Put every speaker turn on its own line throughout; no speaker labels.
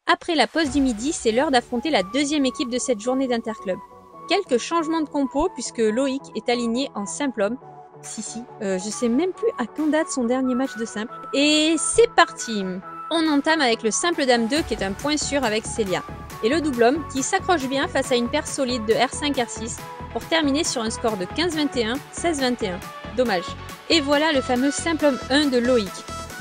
Après la pause du midi, c'est l'heure d'affronter la deuxième équipe de cette journée d'interclub. Quelques changements de compo puisque Loïc est aligné en simple homme. Je sais même plus à quand date son dernier match de simple. Et c'est parti! On entame avec le simple dame 2 qui est un point sûr avec Célia. Et le double homme qui s'accroche bien face à une paire solide de R5-R6 pour terminer sur un score de 15-21, 16-21. Dommage. Et voilà le fameux simple homme 1 de Loïc.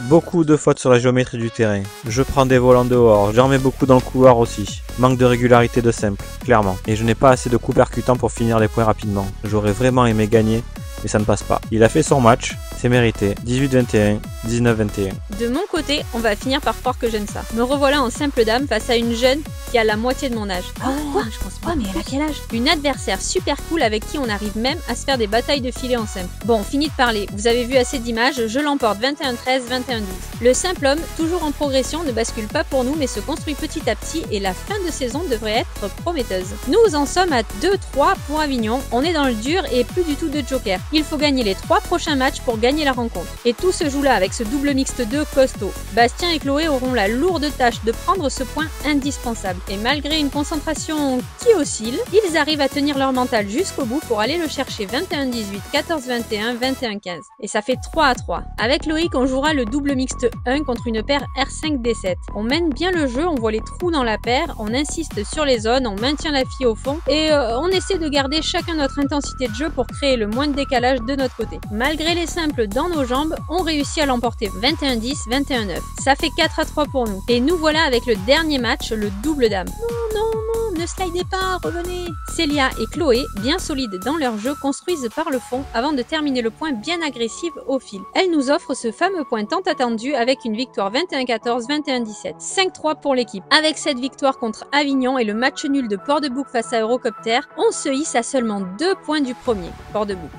Beaucoup de fautes sur la géométrie du terrain. Je prends des volants dehors, j'en mets beaucoup dans le couloir aussi. Manque de régularité de simple, clairement. Et je n'ai pas assez de coups percutants pour finir les points rapidement. J'aurais vraiment aimé gagner, mais ça ne passe pas. Il a fait son match, c'est mérité. 18-21, 19-21.
De mon côté, on va finir par croire que j'aime ça. Me revoilà en simple dame face à une jeune qui a la moitié de mon âge.
Quoi Je pense pas, mais elle a quel âge?
Une adversaire super cool avec qui on arrive même à se faire des batailles de filets en simple. Bon, fini de parler, vous avez vu assez d'images, je l'emporte 21-13, 21-12. Le simple homme, toujours en progression, ne bascule pas pour nous mais se construit petit à petit et la fin de saison devrait être prometteuse. Nous en sommes à 2-3 pour Avignon, on est dans le dur et plus du tout de joker. Il faut gagner les 3 prochains matchs pour gagner la rencontre. Et tout se joue là avec ce double mixte 2 costaud. Bastien et Chloé auront la lourde tâche de prendre ce point indispensable. Et malgré une concentration qui oscille, ils arrivent à tenir leur mental jusqu'au bout pour aller le chercher 21-18, 14-21, 21-15. Et ça fait 3-3. Avec Loïc, on jouera le double mixte 1 contre une paire R5-D7. On mène bien le jeu, on voit les trous dans la paire, on insiste sur les zones, on maintient la fille au fond et on essaie de garder chacun notre intensité de jeu pour créer le moins de décalage de notre côté. Malgré les simples dans nos jambes, on réussit à l'emporter 21-10, 21-9. Ça fait 4-3 pour nous. Et nous voilà avec le dernier match, le double dame. Non, ne slidez pas, revenez. Célia et Chloé, bien solides dans leur jeu, construisent par le fond avant de terminer le point bien agressive au fil. Elles nous offrent ce fameux point tant attendu avec une victoire 21-14, 21-17. 5-3 pour l'équipe. Avec cette victoire contre Avignon et le match nul de Port-de-Bouc face à Eurocopter, on se hisse à seulement 2 points du premier, Port-de-Bouc.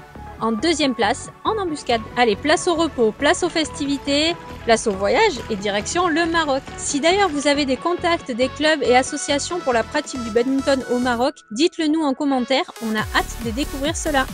En deuxième place, en embuscade. Allez, place au repos, place aux festivités, place au voyage et direction le Maroc. Si d'ailleurs vous avez des contacts, des clubs et associations pour la pratique du badminton au Maroc, dites-le nous en commentaire, on a hâte de découvrir cela.